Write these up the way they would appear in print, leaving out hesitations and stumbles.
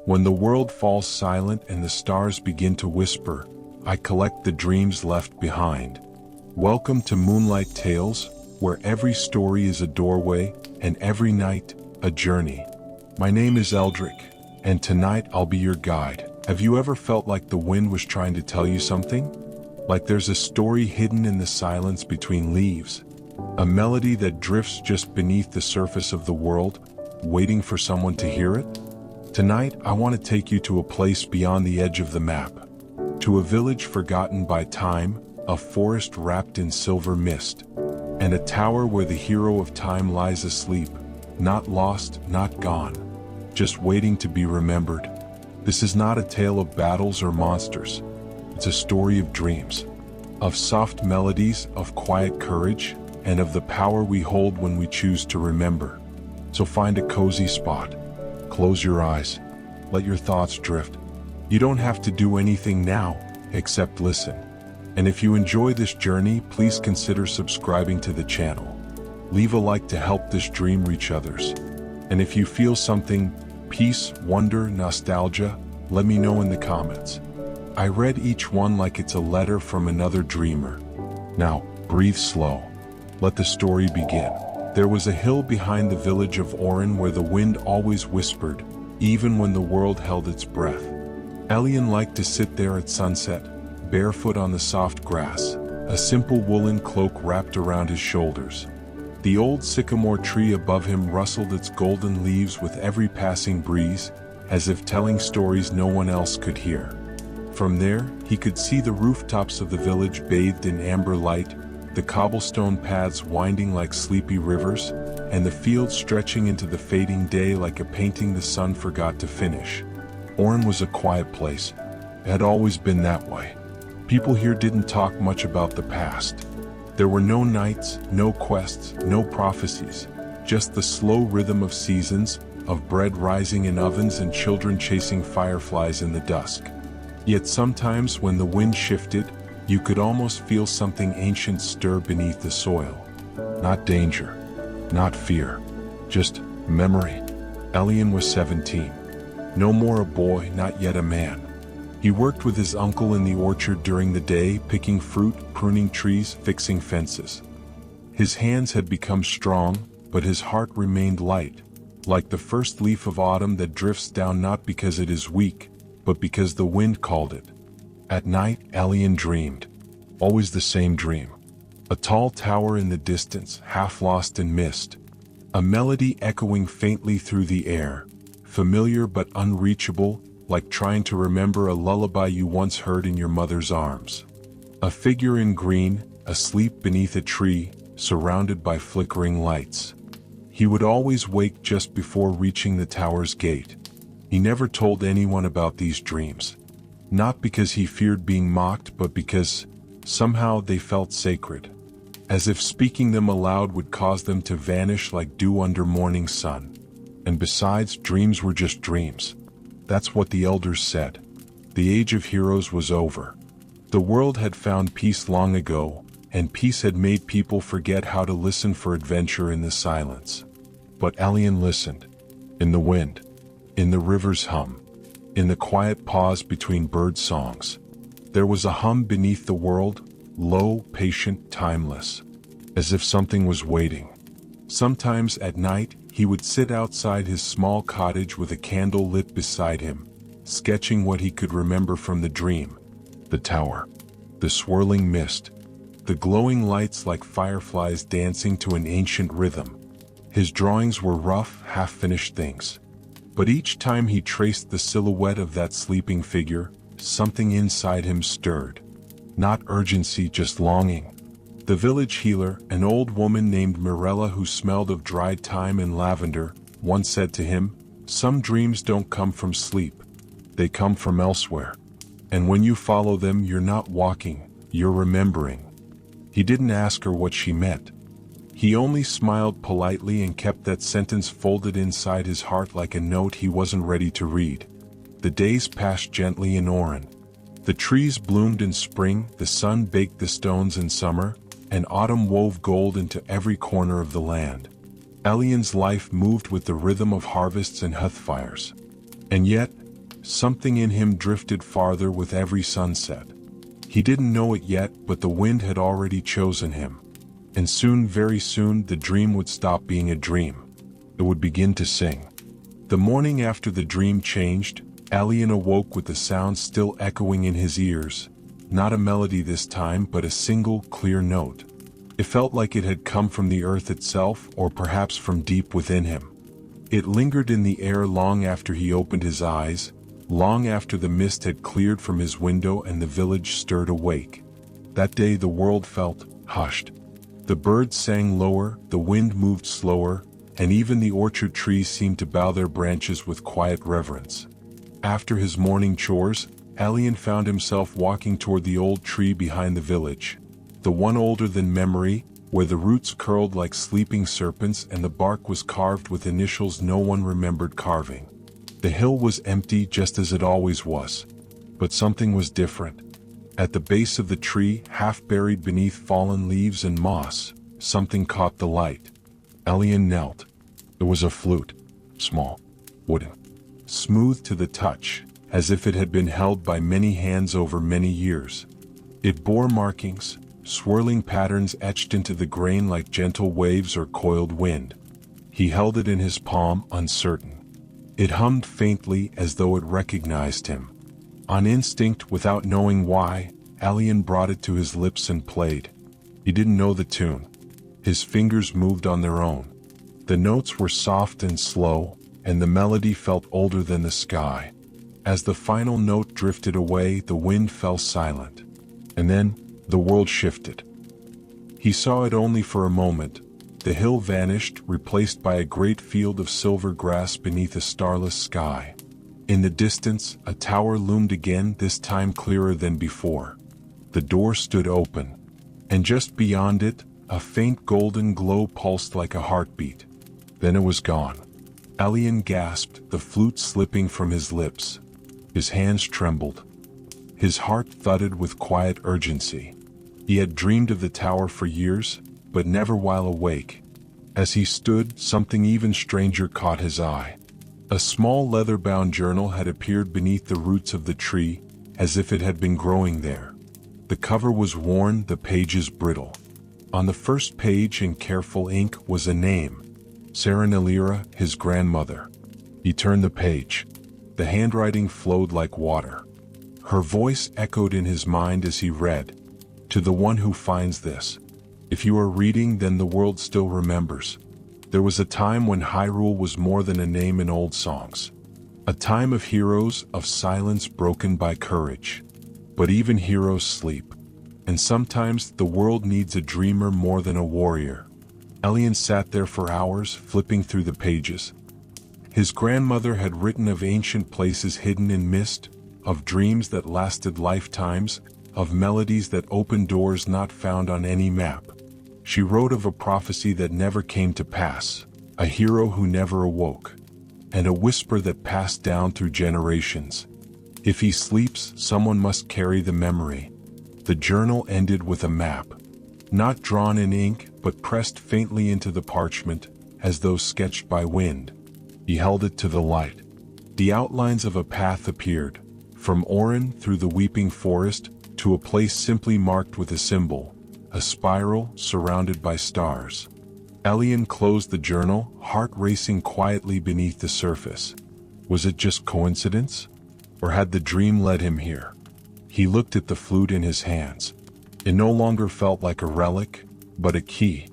When the world falls silent and the stars begin to whisper, I collect the dreams left behind. Welcome to Moonlight Tales, where every story is a doorway and every night a journey. My name is Eldrick, and tonight I'll be your guide. Have you ever felt like the wind was trying to tell you something? Like there's a story hidden in the silence between leaves, a melody that drifts just beneath the surface of the world, waiting for someone to hear it? Tonight, I want to take you to a place beyond the edge of the map, to a village forgotten by time, a forest wrapped in silver mist, and a tower where the hero of time lies asleep, not lost, not gone, just waiting to be remembered. This is not a tale of battles or monsters. It's a story of dreams, of soft melodies, of quiet courage, and of the power we hold when we choose to remember. So find a cozy spot. Close your eyes. Let your thoughts drift. You don't have to do anything now, except listen. And if you enjoy this journey, please consider subscribing to the channel. Leave a like to help this dream reach others. And if you feel something, peace, wonder, nostalgia, let me know in the comments. I read each one like it's a letter from another dreamer. Now, breathe slow. Let the story begin. There was a hill behind the village of Orin where the wind always whispered, even when the world held its breath. Elian liked to sit there at sunset, barefoot on the soft grass, a simple woolen cloak wrapped around his shoulders. The old sycamore tree above him rustled its golden leaves with every passing breeze, as if telling stories no one else could hear. From there, he could see the rooftops of the village bathed in amber light, the cobblestone paths winding like sleepy rivers, and the fields stretching into the fading day like a painting the sun forgot to finish. Orin was a quiet place. It had always been that way. People here didn't talk much about the past. There were no knights, no quests, no prophecies, just the slow rhythm of seasons, of bread rising in ovens and children chasing fireflies in the dusk. Yet sometimes when the wind shifted, you could almost feel something ancient stir beneath the soil. Not danger, not fear, just memory. Elian was 17. No more a boy, not yet a man. He worked with his uncle in the orchard during the day, picking fruit, pruning trees, fixing fences. His hands had become strong, but his heart remained light, like the first leaf of autumn that drifts down not because it is weak, but because the wind called it. At night, Elian dreamed. Always the same dream. A tall tower in the distance, half lost in mist. A melody echoing faintly through the air, familiar but unreachable, like trying to remember a lullaby you once heard in your mother's arms. A figure in green, asleep beneath a tree, surrounded by flickering lights. He would always wake just before reaching the tower's gate. He never told anyone about these dreams. Not because he feared being mocked, but because somehow they felt sacred. As if speaking them aloud would cause them to vanish like dew under morning sun. And besides, dreams were just dreams. That's what the elders said. The age of heroes was over. The world had found peace long ago, and peace had made people forget how to listen for adventure in the silence. But Elian listened. In the wind. In the river's hum. In the quiet pause between bird songs. There was a hum beneath the world, low, patient, timeless. As if something was waiting. Sometimes at night, he would sit outside his small cottage with a candle lit beside him, sketching what he could remember from the dream. The tower. The swirling mist. The glowing lights like fireflies dancing to an ancient rhythm. His drawings were rough, half-finished things. But each time he traced the silhouette of that sleeping figure, something inside him stirred. Not urgency, just longing. The village healer, an old woman named Mirella who smelled of dried thyme and lavender, once said to him, "Some dreams don't come from sleep. They come from elsewhere. And when you follow them, you're not walking, you're remembering." He didn't ask her what she meant. He only smiled politely and kept that sentence folded inside his heart like a note he wasn't ready to read. The days passed gently in Orin. The trees bloomed in spring, the sun baked the stones in summer, and autumn wove gold into every corner of the land. Elian's life moved with the rhythm of harvests and hearth fires. And yet, something in him drifted farther with every sunset. He didn't know it yet, but the wind had already chosen him. And soon, very soon, the dream would stop being a dream. It would begin to sing. The morning after the dream changed, Elian awoke with the sound still echoing in his ears. Not a melody this time, but a single, clear note. It felt like it had come from the earth itself, or perhaps from deep within him. It lingered in the air long after he opened his eyes, long after the mist had cleared from his window and the village stirred awake. That day the world felt hushed. The birds sang lower, the wind moved slower, and even the orchard trees seemed to bow their branches with quiet reverence. After his morning chores, Elian found himself walking toward the old tree behind the village, the one older than memory, where the roots curled like sleeping serpents and the bark was carved with initials no one remembered carving. The hill was empty just as it always was. But something was different. At the base of the tree, half buried beneath fallen leaves and moss, something caught the light. Elian knelt. It was a flute, small, wooden, smooth to the touch, as if it had been held by many hands over many years. It bore markings, swirling patterns etched into the grain like gentle waves or coiled wind. He held it in his palm, uncertain. It hummed faintly as though it recognized him. On instinct, without knowing why, Elian brought it to his lips and played. He didn't know the tune. His fingers moved on their own. The notes were soft and slow, and the melody felt older than the sky. As the final note drifted away, the wind fell silent. And then, the world shifted. He saw it only for a moment. The hill vanished, replaced by a great field of silver grass beneath a starless sky. In the distance, a tower loomed again, this time clearer than before. The door stood open, and just beyond it, a faint golden glow pulsed like a heartbeat. Then it was gone. Elian gasped, the flute slipping from his lips. His hands trembled. His heart thudded with quiet urgency. He had dreamed of the tower for years, but never while awake. As he stood, something even stranger caught his eye. A small leather-bound journal had appeared beneath the roots of the tree, as if it had been growing there. The cover was worn, the pages brittle. On the first page in careful ink was a name, Elian, his grandmother. He turned the page. The handwriting flowed like water. Her voice echoed in his mind as he read. To the one who finds this. If you are reading, then the world still remembers. There was a time when Hyrule was more than a name in old songs. A time of heroes, of silence broken by courage. But even heroes sleep. And sometimes the world needs a dreamer more than a warrior. Elian sat there for hours, flipping through the pages. His grandmother had written of ancient places hidden in mist, of dreams that lasted lifetimes, of melodies that opened doors not found on any map. She wrote of a prophecy that never came to pass, a hero who never awoke, and a whisper that passed down through generations. If he sleeps, someone must carry the memory. The journal ended with a map, not drawn in ink, but pressed faintly into the parchment, as though sketched by wind. He held it to the light. The outlines of a path appeared, from Orin through the weeping forest, to a place simply marked with a symbol, a spiral surrounded by stars. Elian closed the journal, heart racing quietly beneath the surface. Was it just coincidence? Or had the dream led him here? He looked at the flute in his hands. It no longer felt like a relic, but a key.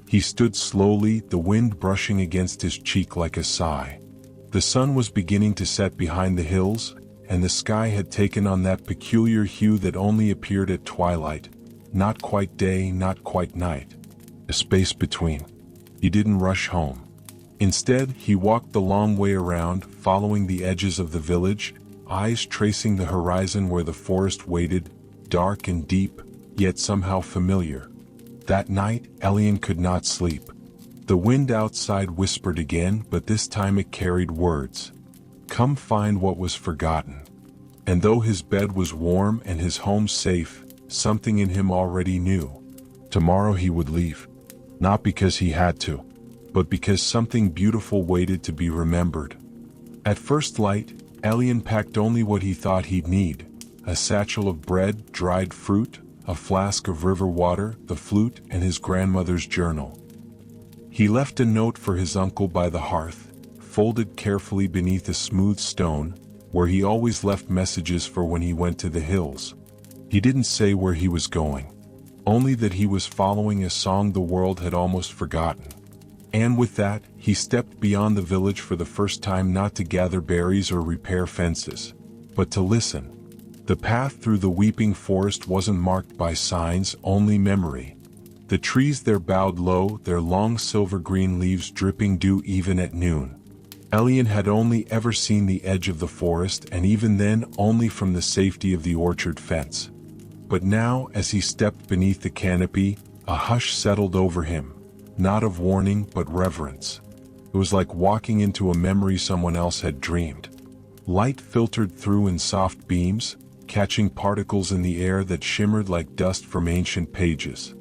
He stood slowly, the wind brushing against his cheek like a sigh. The sun was beginning to set behind the hills, and the sky had taken on that peculiar hue that only appeared at twilight, not quite day, not quite night. A space between. He didn't rush home. Instead, he walked the long way around, following the edges of the village, eyes tracing the horizon where the forest waited, dark and deep, yet somehow familiar. That night, Elian could not sleep. The wind outside whispered again, but this time it carried words. Come find what was forgotten. And though his bed was warm and his home safe, something in him already knew. Tomorrow he would leave. Not because he had to, but because something beautiful waited to be remembered. At first light, Elian packed only what he thought he'd need: a satchel of bread, dried fruit, a flask of river water, the flute, and his grandmother's journal. He left a note for his uncle by the hearth, folded carefully beneath a smooth stone, where he always left messages for when he went to the hills. He didn't say where he was going, only that he was following a song the world had almost forgotten. And with that, he stepped beyond the village for the first time, not to gather berries or repair fences, but to listen. The path through the weeping forest wasn't marked by signs, only memory. The trees there bowed low, their long silver-green leaves dripping dew even at noon. Elian had only ever seen the edge of the forest, and even then only from the safety of the orchard fence. But now, as he stepped beneath the canopy, a hush settled over him, not of warning but reverence. It was like walking into a memory someone else had dreamed. Light filtered through in soft beams, catching particles in the air that shimmered like dust from ancient pages.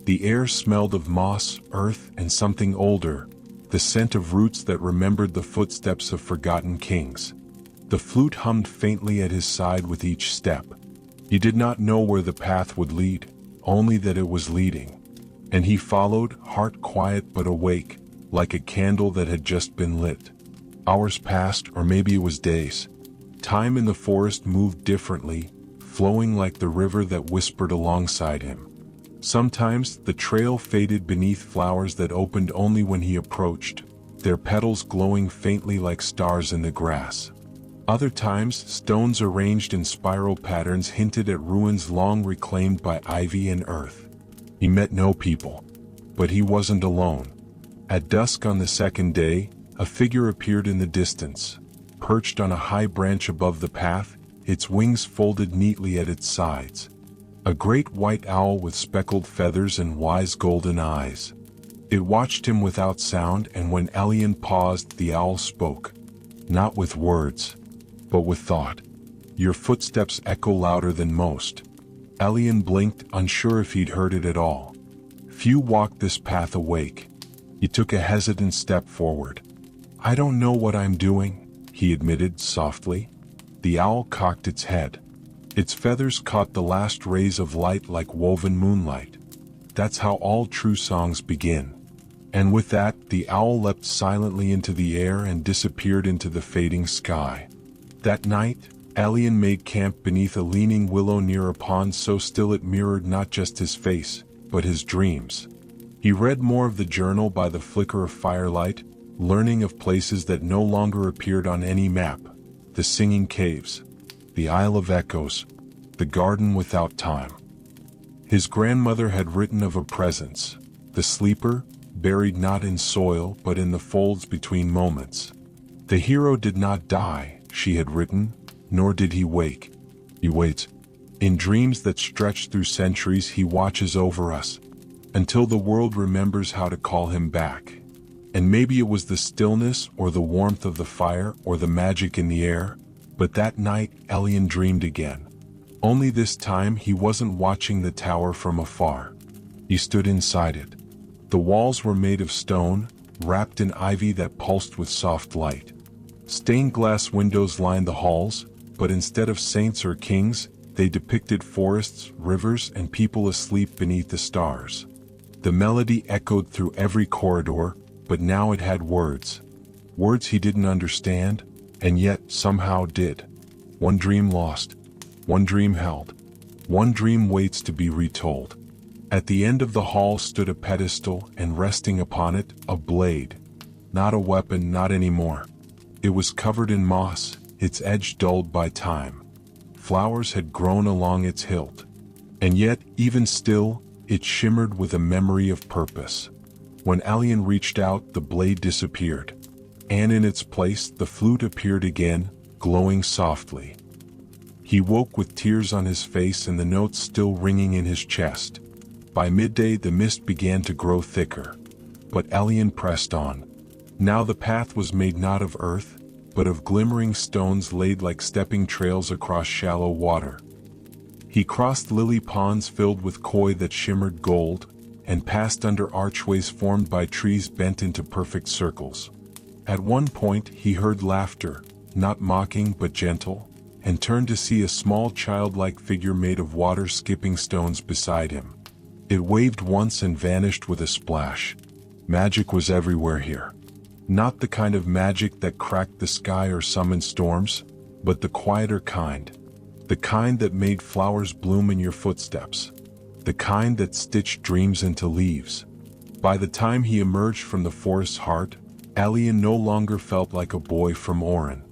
The air smelled of moss, earth, and something older, the scent of roots that remembered the footsteps of forgotten kings. The flute hummed faintly at his side with each step. He did not know where the path would lead, only that it was leading. And he followed, heart quiet but awake, like a candle that had just been lit. Hours passed, or maybe it was days. Time in the forest moved differently, flowing like the river that whispered alongside him. Sometimes the trail faded beneath flowers that opened only when he approached, their petals glowing faintly like stars in the grass. Other times, stones arranged in spiral patterns hinted at ruins long reclaimed by ivy and earth. He met no people, but he wasn't alone. At dusk on the second day, a figure appeared in the distance, perched on a high branch above the path, its wings folded neatly at its sides. A great white owl with speckled feathers and wise golden eyes. It watched him without sound, and when Elian paused, the owl spoke. Not with words, but with thought. Your footsteps echo louder than most. Elian blinked, unsure if he'd heard it at all. Few walked this path awake. He took a hesitant step forward. I don't know what I'm doing, he admitted softly. The owl cocked its head. Its feathers caught the last rays of light like woven moonlight. That's how all true songs begin. And with that, the owl leapt silently into the air and disappeared into the fading sky. That night, Elian made camp beneath a leaning willow near a pond so still it mirrored not just his face, but his dreams. He read more of the journal by the flicker of firelight, learning of places that no longer appeared on any map: the singing caves, the Isle of Echoes, the garden without time. His grandmother had written of a presence, the sleeper, buried not in soil but in the folds between moments. The hero did not die, she had written, nor did he wake. He waits. In dreams that stretch through centuries, he watches over us, until the world remembers how to call him back. And maybe it was the stillness, or the warmth of the fire, or the magic in the air, but that night Elian dreamed again. Only this time he wasn't watching the tower from afar. He stood inside it. The walls were made of stone, wrapped in ivy that pulsed with soft light. Stained glass windows lined the halls, but instead of saints or kings, they depicted forests, rivers, and people asleep beneath the stars. The melody echoed through every corridor, but now it had words. Words he didn't understand, and yet somehow did. One dream lost, one dream held, one dream waits to be retold. At the end of the hall stood a pedestal, and resting upon it, a blade. Not a weapon, not anymore. It was covered in moss, its edge dulled by time. Flowers had grown along its hilt. And yet, even still, it shimmered with a memory of purpose. When Elian reached out, the blade disappeared. And in its place, the flute appeared again, glowing softly. He woke with tears on his face and the notes still ringing in his chest. By midday, the mist began to grow thicker. But Elian pressed on. Now the path was made not of earth, but of glimmering stones laid like stepping trails across shallow water. He crossed lily ponds filled with koi that shimmered gold, and passed under archways formed by trees bent into perfect circles. At one point he heard laughter, not mocking but gentle, and turned to see a small childlike figure made of water skipping stones beside him. It waved once and vanished with a splash. Magic was everywhere here. Not the kind of magic that cracked the sky or summoned storms, but the quieter kind. The kind that made flowers bloom in your footsteps. The kind that stitched dreams into leaves. By the time he emerged from the forest's heart, Elian no longer felt like a boy from Orin.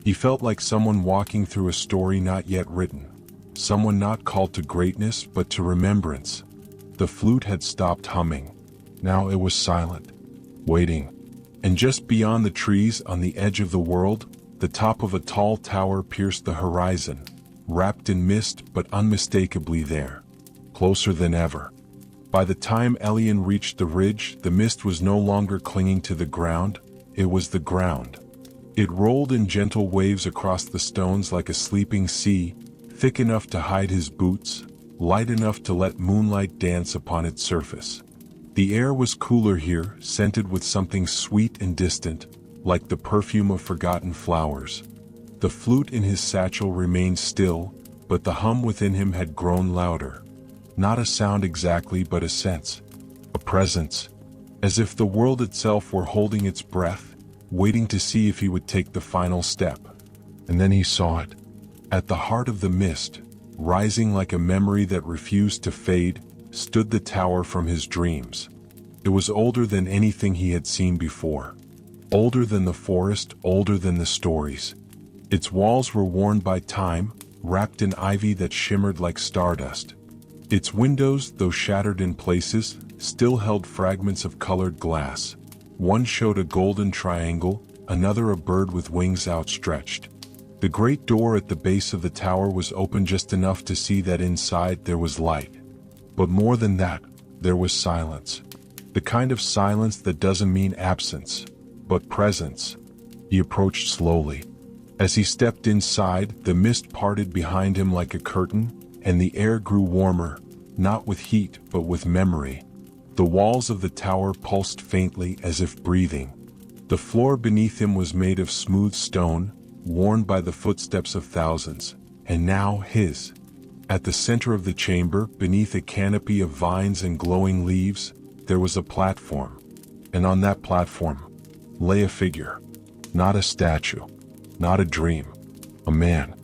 He felt like someone walking through a story not yet written. Someone not called to greatness but to remembrance. The flute had stopped humming. Now it was silent, waiting. And just beyond the trees on the edge of the world, the top of a tall tower pierced the horizon, wrapped in mist but unmistakably there, closer than ever. By the time Elian reached the ridge, the mist was no longer clinging to the ground, it was the ground. It rolled in gentle waves across the stones like a sleeping sea, thick enough to hide his boots, light enough to let moonlight dance upon its surface. The air was cooler here, scented with something sweet and distant, like the perfume of forgotten flowers. The flute in his satchel remained still, but the hum within him had grown louder. Not a sound exactly, but a sense, a presence, as if the world itself were holding its breath, waiting to see if he would take the final step. And then he saw it. At the heart of the mist, rising like a memory that refused to fade, stood the tower from his dreams. It was older than anything he had seen before. Older than the forest, older than the stories. Its walls were worn by time, wrapped in ivy that shimmered like stardust. Its windows, though shattered in places, still held fragments of colored glass. One showed a golden triangle, another a bird with wings outstretched. The great door at the base of the tower was open just enough to see that inside there was light. But more than that, there was silence. The kind of silence that doesn't mean absence, but presence. He approached slowly. As he stepped inside, the mist parted behind him like a curtain, and the air grew warmer, not with heat but with memory. The walls of the tower pulsed faintly as if breathing. The floor beneath him was made of smooth stone, worn by the footsteps of thousands, and now his. At the center of the chamber, beneath a canopy of vines and glowing leaves, there was a platform. And on that platform lay a figure. Not a statue, not a dream. A man,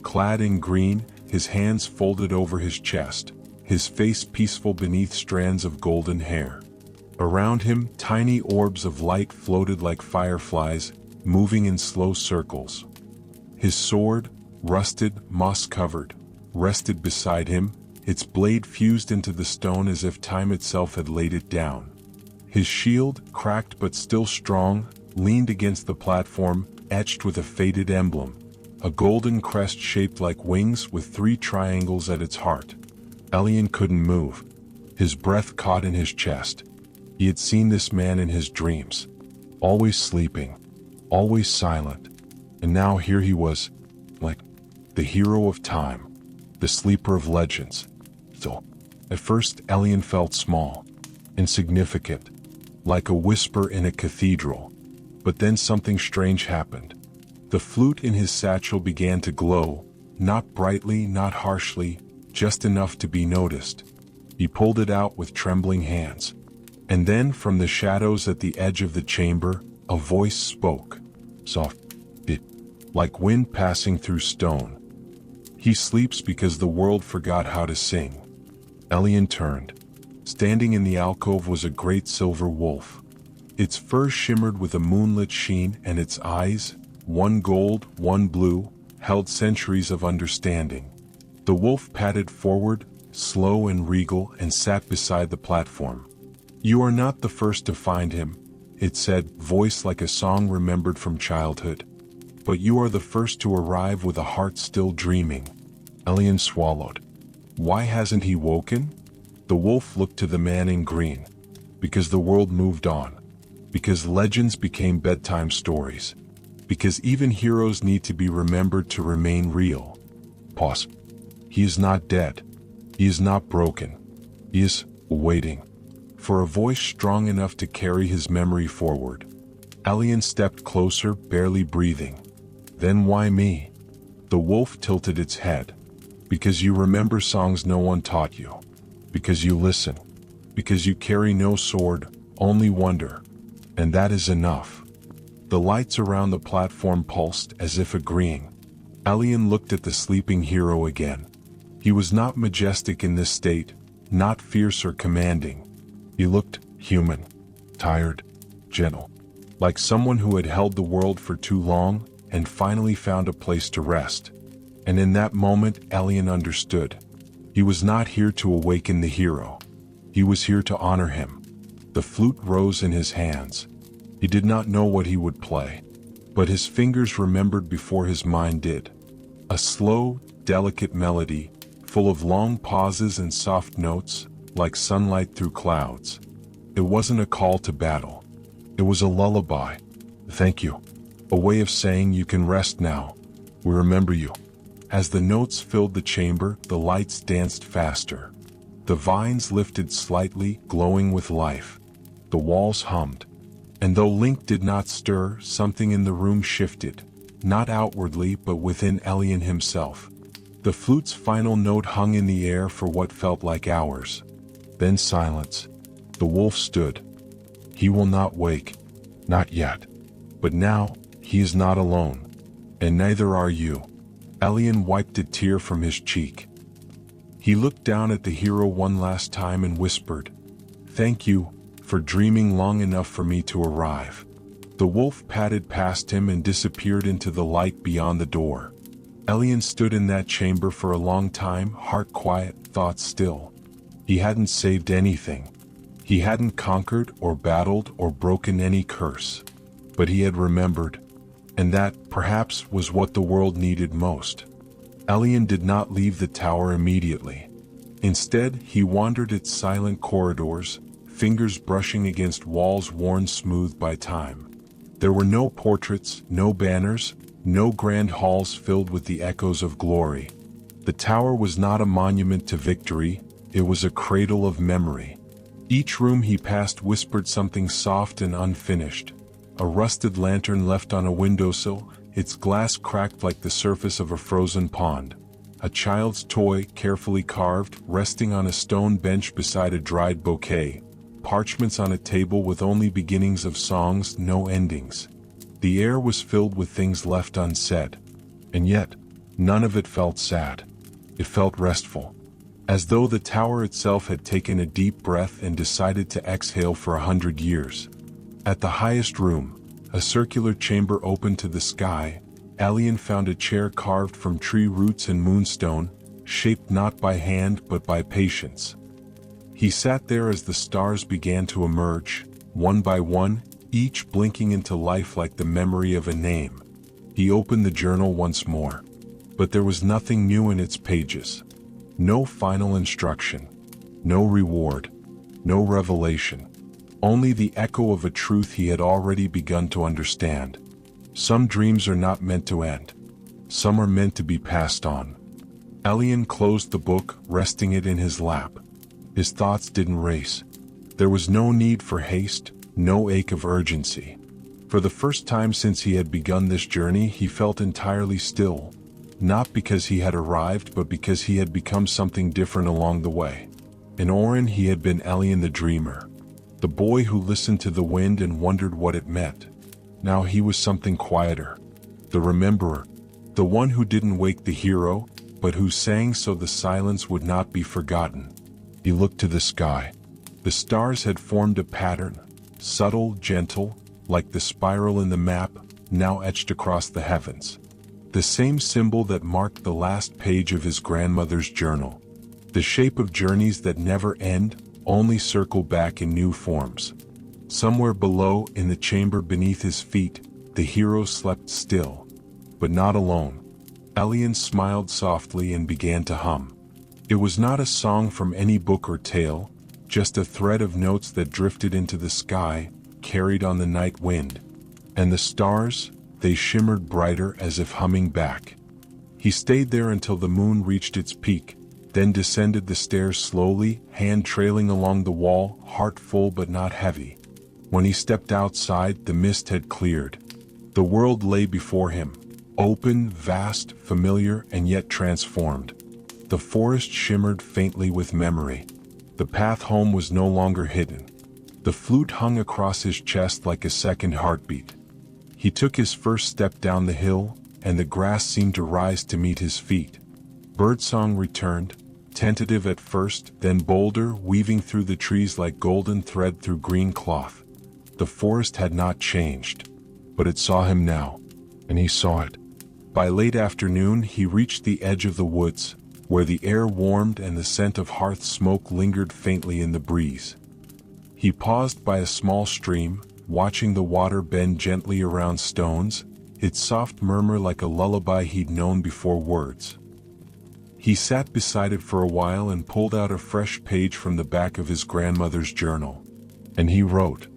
clad in green, his hands folded over his chest, his face peaceful beneath strands of golden hair. Around him, tiny orbs of light floated like fireflies, moving in slow circles. His sword, rusted, moss-covered, rested beside him, its blade fused into the stone as if time itself had laid it down. His shield, cracked but still strong, leaned against the platform, etched with a faded emblem, a golden crest shaped like wings with 3 triangles at its heart. Elian couldn't move. His breath caught in his chest. He had seen this man in his dreams, always sleeping, always silent, and now here he was, like the hero of time, the sleeper of legends. So, at first Elian felt small, insignificant, like a whisper in a cathedral. But then something strange happened. The flute in his satchel began to glow, not brightly, not harshly, just enough to be noticed. He pulled it out with trembling hands. And then, from the shadows at the edge of the chamber, a voice spoke, soft, like wind passing through stone. He sleeps because the world forgot how to sing. Elian turned. Standing in the alcove was a great silver wolf. Its fur shimmered with a moonlit sheen, and its eyes, one gold, one blue, held centuries of understanding. The wolf padded forward, slow and regal, and sat beside the platform. "You are not the first to find him," it said, voice like a song remembered from childhood. "But you are the first to arrive with a heart still dreaming." Elian swallowed. Why hasn't he woken? The wolf looked to the man in green. Because the world moved on. Because legends became bedtime stories. Because even heroes need to be remembered to remain real. Pause. He is not dead. He is not broken. He is waiting for a voice strong enough to carry his memory forward. Elian stepped closer, barely breathing. Then why me? The wolf tilted its head. Because you remember songs no one taught you. Because you listen. Because you carry no sword, only wonder. And that is enough. The lights around the platform pulsed as if agreeing. Elian looked at the sleeping hero again. He was not majestic in this state, not fierce or commanding. He looked human, tired, gentle, like someone who had held the world for too long and finally found a place to rest. And in that moment, Elian understood. He was not here to awaken the hero. He was here to honor him. The flute rose in his hands. He did not know what he would play, but his fingers remembered before his mind did. A slow, delicate melody, full of long pauses and soft notes, like sunlight through clouds. It wasn't a call to battle. It was a lullaby. Thank you. A way of saying you can rest now. We remember you. As the notes filled the chamber, the lights danced faster. The vines lifted slightly, glowing with life. The walls hummed. And though Link did not stir, something in the room shifted, not outwardly but within Elian himself. The flute's final note hung in the air for what felt like hours. Then silence. The wolf stood. He will not wake. Not yet. But now, he is not alone. And neither are you. Elian wiped a tear from his cheek. He looked down at the hero one last time and whispered, "Thank you for dreaming long enough for me to arrive." The wolf padded past him and disappeared into the light beyond the door. Elian stood in that chamber for a long time, heart quiet, thoughts still. He hadn't saved anything. He hadn't conquered or battled or broken any curse. But he had remembered. And that, perhaps, was what the world needed most. Elian did not leave the tower immediately. Instead, he wandered its silent corridors, fingers brushing against walls worn smooth by time. There were no portraits, no banners, no grand halls filled with the echoes of glory. The tower was not a monument to victory, it was a cradle of memory. Each room he passed whispered something soft and unfinished. A rusted lantern left on a windowsill, its glass cracked like the surface of a frozen pond. A child's toy, carefully carved, resting on a stone bench beside a dried bouquet. Parchments on a table with only beginnings of songs, no endings. The air was filled with things left unsaid. And yet, none of it felt sad. It felt restful. As though the tower itself had taken a deep breath and decided to exhale for 100 years. At the highest room, a circular chamber opened to the sky, Elian found a chair carved from tree roots and moonstone, shaped not by hand but by patience. He sat there as the stars began to emerge, one by one, each blinking into life like the memory of a name. He opened the journal once more. But there was nothing new in its pages. No final instruction. No reward. No revelation. Only the echo of a truth he had already begun to understand. Some dreams are not meant to end. Some are meant to be passed on. Elian closed the book, resting it in his lap. His thoughts didn't race. There was no need for haste, no ache of urgency. For the first time since he had begun this journey, he felt entirely still. Not because he had arrived, but because he had become something different along the way. In Orin he had been Elian the dreamer. The boy who listened to the wind and wondered what it meant. Now he was something quieter. The rememberer. The one who didn't wake the hero, but who sang so the silence would not be forgotten. He looked to the sky. The stars had formed a pattern, subtle, gentle, like the spiral in the map, now etched across the heavens. The same symbol that marked the last page of his grandmother's journal. The shape of journeys that never end, only circle back in new forms. Somewhere below, in the chamber beneath his feet, the hero slept still. But not alone. Elian smiled softly and began to hum. It was not a song from any book or tale, just a thread of notes that drifted into the sky, carried on the night wind. And the stars, they shimmered brighter as if humming back. He stayed there until the moon reached its peak, then descended the stairs slowly, hand trailing along the wall, heart full but not heavy. When he stepped outside, the mist had cleared. The world lay before him, Open, vast, familiar, and yet transformed. The forest shimmered faintly with memory. The path home was no longer hidden. The flute hung across his chest like a second heartbeat. He took his first step down the hill, and the grass seemed to rise to meet his feet. Birdsong returned, tentative at first, then bolder, weaving through the trees like golden thread through green cloth. The forest had not changed, but it saw him now, and he saw it. By late afternoon, he reached the edge of the woods, where the air warmed and the scent of hearth smoke lingered faintly in the breeze. He paused by a small stream, watching the water bend gently around stones, its soft murmur like a lullaby he'd known before words. He sat beside it for a while and pulled out a fresh page from the back of his grandmother's journal. And he wrote,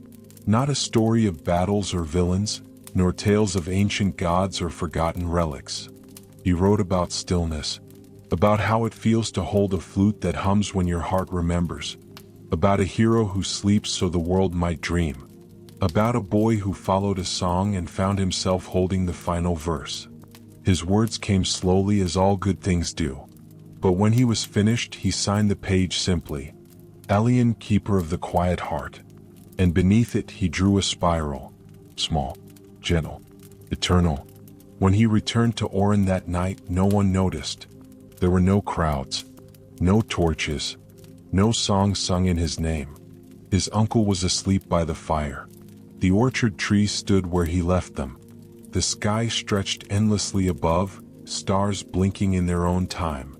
not a story of battles or villains, nor tales of ancient gods or forgotten relics. He wrote about stillness, about how it feels to hold a flute that hums when your heart remembers, about a hero who sleeps so the world might dream, about a boy who followed a song and found himself holding the final verse. His words came slowly as all good things do. But when he was finished, he signed the page simply, Elian, keeper of the quiet heart. And beneath it he drew a spiral, small, gentle, eternal. When he returned to Orin that night, no one noticed. There were no crowds, no torches, no songs sung in his name. His uncle was asleep by the fire. The orchard trees stood where he left them. The sky stretched endlessly above, stars blinking in their own time.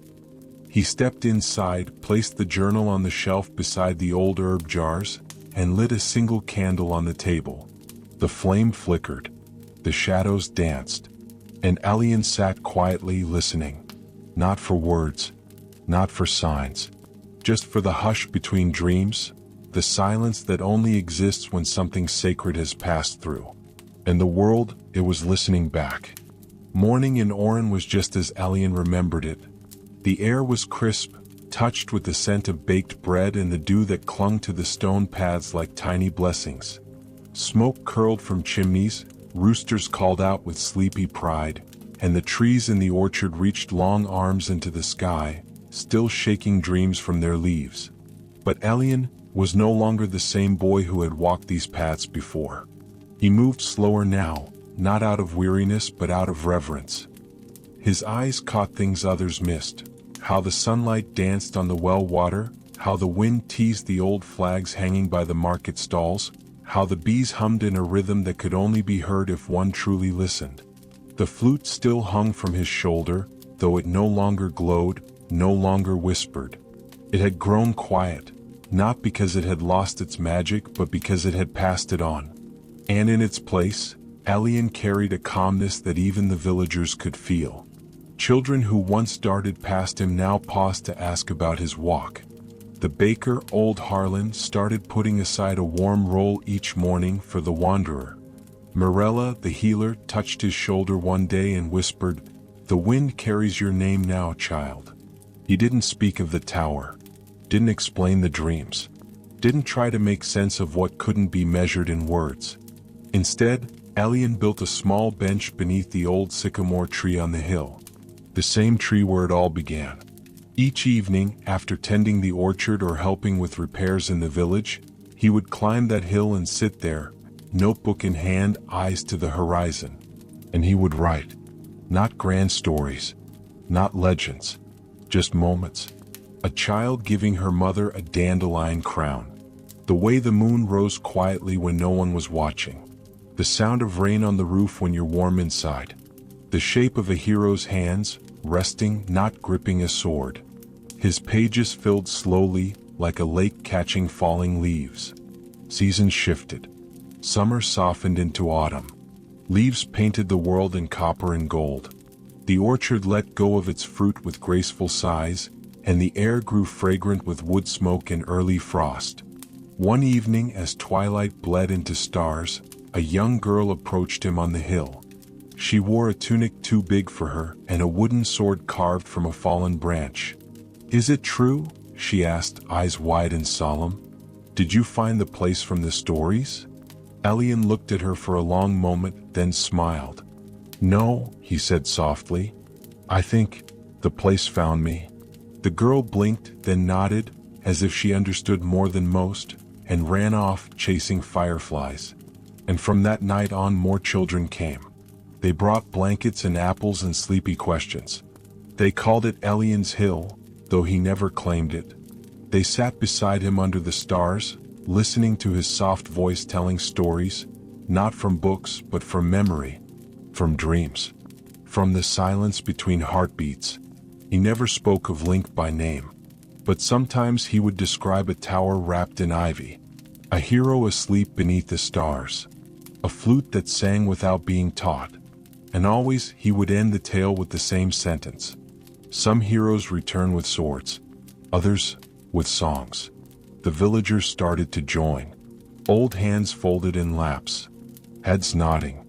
He stepped inside, placed the journal on the shelf beside the old herb jars, and lit a single candle on the table. The flame flickered, the shadows danced, and Elian sat quietly listening, not for words, not for signs, just for the hush between dreams, the silence that only exists when something sacred has passed through. And the world, it was listening back. Morning in Orin was just as Elian remembered it. The air was crisp, touched with the scent of baked bread and the dew that clung to the stone paths like tiny blessings. Smoke curled from chimneys, roosters called out with sleepy pride, and the trees in the orchard reached long arms into the sky, still shaking dreams from their leaves. But Elian was no longer the same boy who had walked these paths before. He moved slower now, not out of weariness but out of reverence. His eyes caught things others missed, how the sunlight danced on the well water, how the wind teased the old flags hanging by the market stalls, how the bees hummed in a rhythm that could only be heard if one truly listened. The flute still hung from his shoulder, though it no longer glowed, no longer whispered. It had grown quiet, not because it had lost its magic but because it had passed it on. And in its place, Elian carried a calmness that even the villagers could feel. Children who once darted past him now paused to ask about his walk. The baker, old Harlan, started putting aside a warm roll each morning for the wanderer. Morella, the healer, touched his shoulder one day and whispered, "The wind carries your name now, child." He didn't speak of the tower, didn't explain the dreams, didn't try to make sense of what couldn't be measured in words. Instead, Elian built a small bench beneath the old sycamore tree on the hill. The same tree where it all began. Each evening, after tending the orchard or helping with repairs in the village, he would climb that hill and sit there, notebook in hand, eyes to the horizon. And he would write. Not grand stories, not legends, just moments. A child giving her mother a dandelion crown. The way the moon rose quietly when no one was watching. The sound of rain on the roof when you're warm inside. The shape of a hero's hands, resting, not gripping a sword. His pages filled slowly, like a lake catching falling leaves. Seasons shifted. Summer softened into autumn. Leaves painted the world in copper and gold. The orchard let go of its fruit with graceful sighs, and the air grew fragrant with wood smoke and early frost. One evening, as twilight bled into stars, a young girl approached him on the hill. She wore a tunic too big for her and a wooden sword carved from a fallen branch. "Is it true?" she asked, eyes wide and solemn. "Did you find the place from the stories?" Elian looked at her for a long moment, then smiled. "No," he said softly. "I think the place found me." The girl blinked, then nodded, as if she understood more than most, and ran off, chasing fireflies. And from that night on, more children came. They brought blankets and apples and sleepy questions. They called it Elian's Hill, though he never claimed it. They sat beside him under the stars, listening to his soft voice telling stories, not from books but from memory, from dreams, from the silence between heartbeats. He never spoke of Link by name, but sometimes he would describe a tower wrapped in ivy, a hero asleep beneath the stars, a flute that sang without being taught, and always he would end the tale with the same sentence. Some heroes return with swords, others with songs. The villagers started to join. Old hands folded in laps, heads nodding,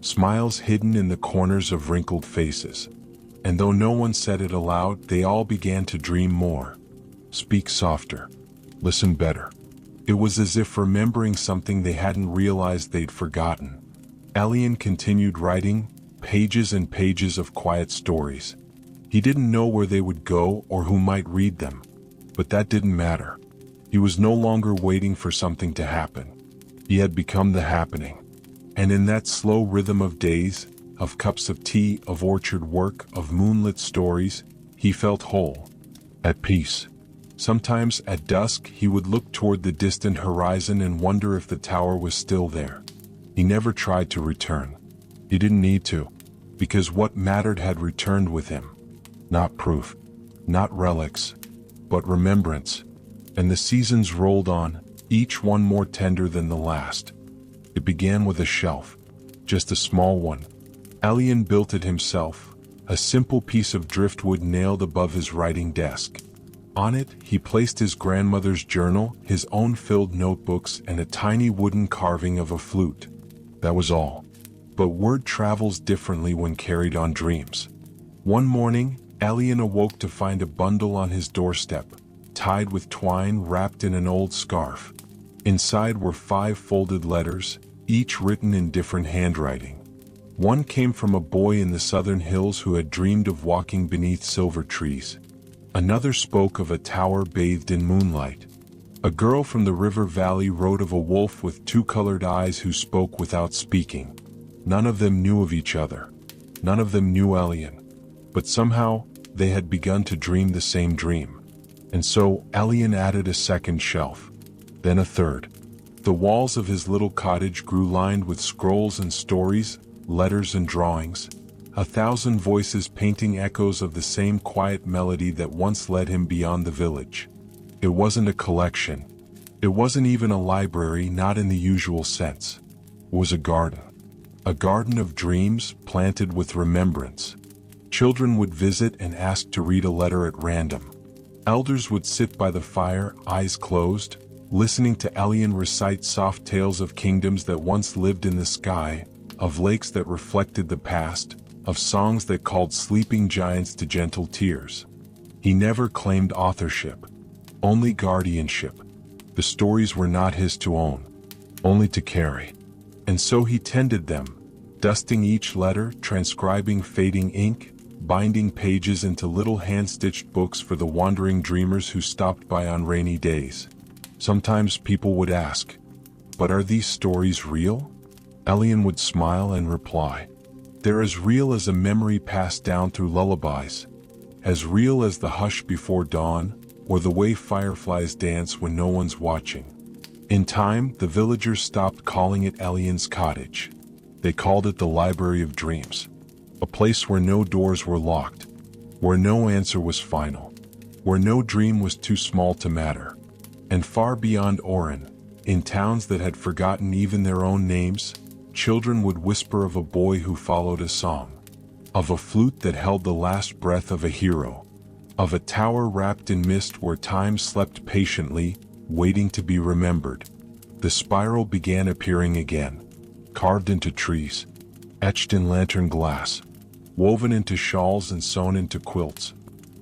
smiles hidden in the corners of wrinkled faces. And though no one said it aloud, they all began to dream more. Speak softer. Listen better. It was as if remembering something they hadn't realized they'd forgotten. Elian continued writing, pages and pages of quiet stories. He didn't know where they would go or who might read them, but that didn't matter. He was no longer waiting for something to happen. He had become the happening. And in that slow rhythm of days, of cups of tea, of orchard work, of moonlit stories, he felt whole, at peace. Sometimes at dusk he would look toward the distant horizon and wonder if the tower was still there. He never tried to return. He didn't need to, because what mattered had returned with him. Not proof, not relics, but remembrance. And the seasons rolled on, each one more tender than the last. It began with a shelf, just a small one. Elian built it himself, a simple piece of driftwood nailed above his writing desk. On it, he placed his grandmother's journal, his own filled notebooks, and a tiny wooden carving of a flute. That was all. But word travels differently when carried on dreams. One morning, Elian awoke to find a bundle on his doorstep, tied with twine wrapped in an old scarf. Inside were 5 folded letters, each written in different handwriting. One came from a boy in the southern hills who had dreamed of walking beneath silver trees. Another spoke of a tower bathed in moonlight. A girl from the river valley wrote of a wolf with 2 colored eyes who spoke without speaking. None of them knew of each other. None of them knew Elian. But somehow, they had begun to dream the same dream. And so, Elian added a second shelf. Then a third. The walls of his little cottage grew lined with scrolls and stories, letters and drawings, 1,000 voices painting echoes of the same quiet melody that once led him beyond the village. It wasn't a collection. It wasn't even a library, not in the usual sense. It was a garden. A garden of dreams planted with remembrance. Children would visit and ask to read a letter at random. Elders would sit by the fire, eyes closed, listening to Elian recite soft tales of kingdoms that once lived in the sky, of lakes that reflected the past, of songs that called sleeping giants to gentle tears. He never claimed authorship, only guardianship. The stories were not his to own, only to carry. And so he tended them, dusting each letter, transcribing fading ink, binding pages into little hand-stitched books for the wandering dreamers who stopped by on rainy days. Sometimes people would ask, "But are these stories real?" Elian would smile and reply, "They're as real as a memory passed down through lullabies, as real as the hush before dawn, or the way fireflies dance when no one's watching." In time, the villagers stopped calling it Elian's cottage. They called it the Library of Dreams, a place where no doors were locked, where no answer was final, where no dream was too small to matter. And far beyond Oren, in towns that had forgotten even their own names, children would whisper of a boy who followed a song, of a flute that held the last breath of a hero, of a tower wrapped in mist where time slept patiently, waiting to be remembered. The spiral began appearing again, carved into trees, etched in lantern glass, woven into shawls and sewn into quilts,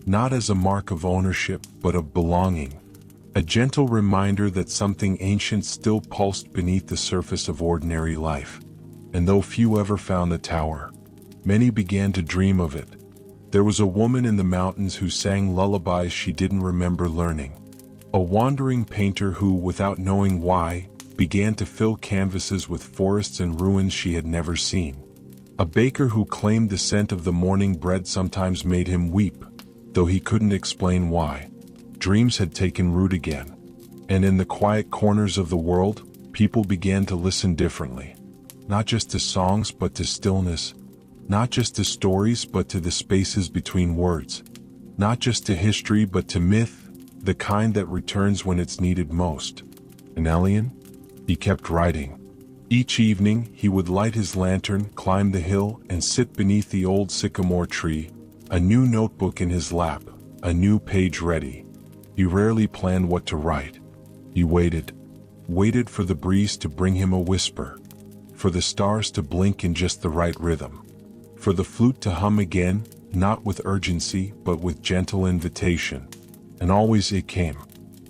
not as a mark of ownership but of belonging, a gentle reminder that something ancient still pulsed beneath the surface of ordinary life. And though few ever found the tower, Many began to dream of it. There was a woman in the mountains who sang lullabies she didn't remember learning. A wandering painter who, without knowing why, began to fill canvases with forests and ruins she had never seen. A baker who claimed the scent of the morning bread sometimes made him weep, though he couldn't explain why. Dreams had taken root again. And in the quiet corners of the world, people began to listen differently. Not just to songs but to stillness. Not just to stories but to the spaces between words. Not just to history but to myth, the kind that returns when it's needed most. And Elian? He kept writing. Each evening, he would light his lantern, climb the hill, and sit beneath the old sycamore tree, a new notebook in his lap, a new page ready. He rarely planned what to write. He waited for the breeze to bring him a whisper, for the stars to blink in just the right rhythm, for the flute to hum again, not with urgency but with gentle invitation. And always it came,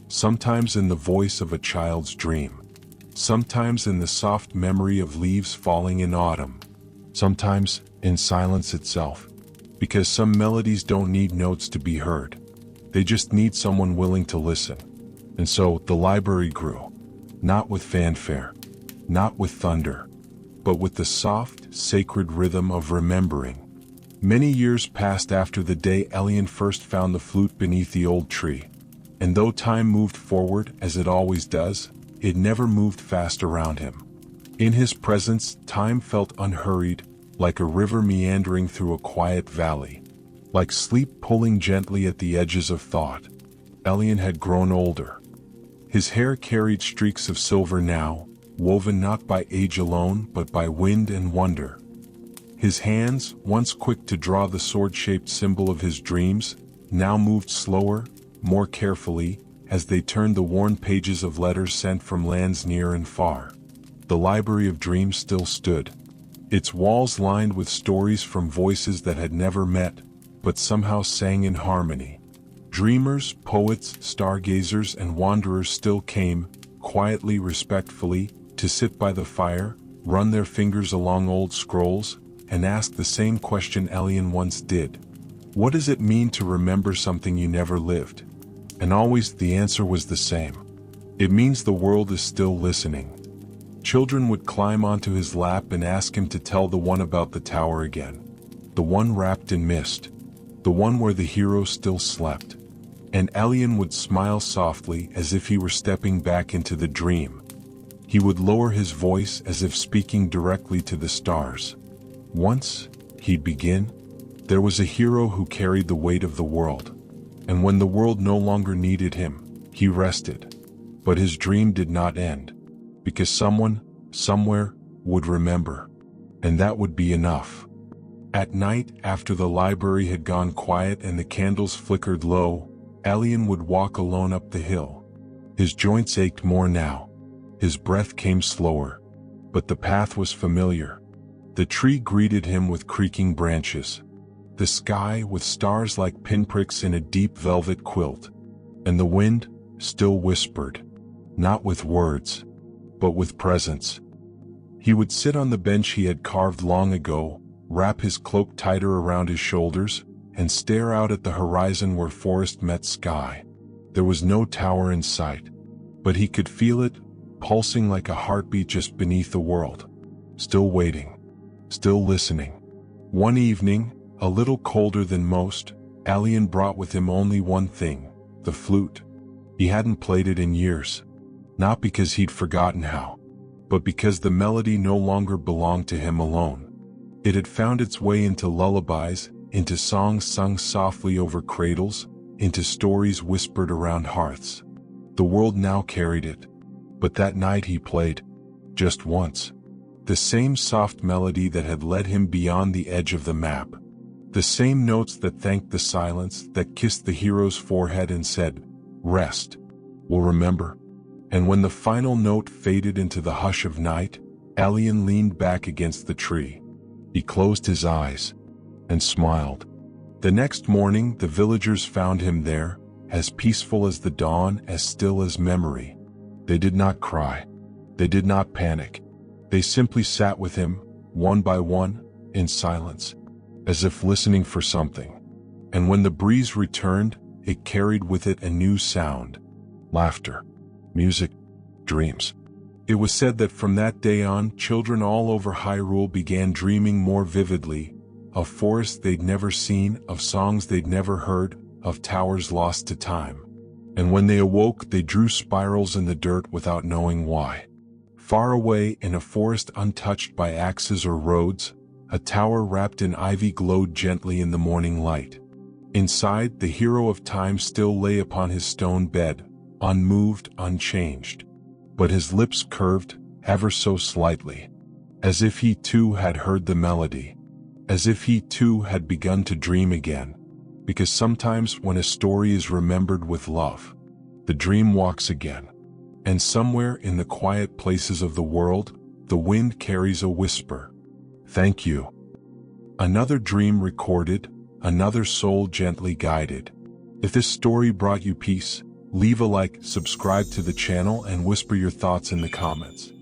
sometimes in the voice of a child's dream, sometimes in the soft memory of leaves falling in autumn, sometimes in silence itself, because some melodies don't need notes to be heard. They just need someone willing to listen. And so the library grew, not with fanfare, not with thunder, but with the soft, sacred rhythm of remembering. Many years passed after the day Elian first found the flute beneath the old tree. And though time moved forward, as it always does, it never moved fast around him. In his presence, time felt unhurried, like a river meandering through a quiet valley, like sleep pulling gently at the edges of thought. Elian had grown older. His hair carried streaks of silver now, woven not by age alone but by wind and wonder. His hands, once quick to draw the sword-shaped symbol of his dreams, now moved slower, more carefully, as they turned the worn pages of letters sent from lands near and far. The Library of Dreams still stood, its walls lined with stories from voices that had never met, but somehow sang in harmony. Dreamers, poets, stargazers, and wanderers still came, quietly, respectfully, to sit by the fire, run their fingers along old scrolls, and ask the same question Elian once did. What does it mean to remember something you never lived? And always the answer was the same. It means the world is still listening. Children would climb onto his lap and ask him to tell the one about the tower again. The one wrapped in mist. The one where the hero still slept. And Elian would smile softly as if he were stepping back into the dream. He would lower his voice as if speaking directly to the stars. Once, he'd begin, there was a hero who carried the weight of the world. And when the world no longer needed him, he rested. But his dream did not end, because someone, somewhere, would remember. And that would be enough. At night, after the library had gone quiet and the candles flickered low, Elian would walk alone up the hill. His joints ached more now. His breath came slower. But the path was familiar. The tree greeted him with creaking branches. The sky with stars like pinpricks in a deep velvet quilt. And the wind still whispered, not with words, but with presence. He would sit on the bench he had carved long ago, wrap his cloak tighter around his shoulders, and stare out at the horizon where forest met sky. There was no tower in sight, but he could feel it, pulsing like a heartbeat just beneath the world. Still waiting, still listening. One evening, a little colder than most, Elian brought with him only one thing, the flute. He hadn't played it in years. Not because he'd forgotten how, but because the melody no longer belonged to him alone. It had found its way into lullabies, into songs sung softly over cradles, into stories whispered around hearths. The world now carried it. But that night he played, just once, the same soft melody that had led him beyond the edge of the map. The same notes that thanked the silence, that kissed the hero's forehead and said, "Rest. We'll remember." And when the final note faded into the hush of night, Elian leaned back against the tree. He closed his eyes and smiled. The next morning, the villagers found him there, as peaceful as the dawn, as still as memory. They did not cry. They did not panic. They simply sat with him, one by one, in silence. as if listening for something. And when the breeze returned, it carried with it a new sound: laughter, music, dreams. It was said that from that day on, children all over Hyrule began dreaming more vividly, of forests they'd never seen, of songs they'd never heard, of towers lost to time. And when they awoke, they drew spirals in the dirt without knowing why. Far away in a forest untouched by axes or roads, a tower wrapped in ivy glowed gently in the morning light. Inside, the hero of time still lay upon his stone bed, unmoved, unchanged. But his lips curved, ever so slightly, as if he too had heard the melody, as if he too had begun to dream again. Because sometimes when a story is remembered with love, the dream walks again. And somewhere in the quiet places of the world, the wind carries a whisper: thank you. Another dream recorded, another soul gently guided. If this story brought you peace, leave a like, subscribe to the channel, and whisper your thoughts in the comments.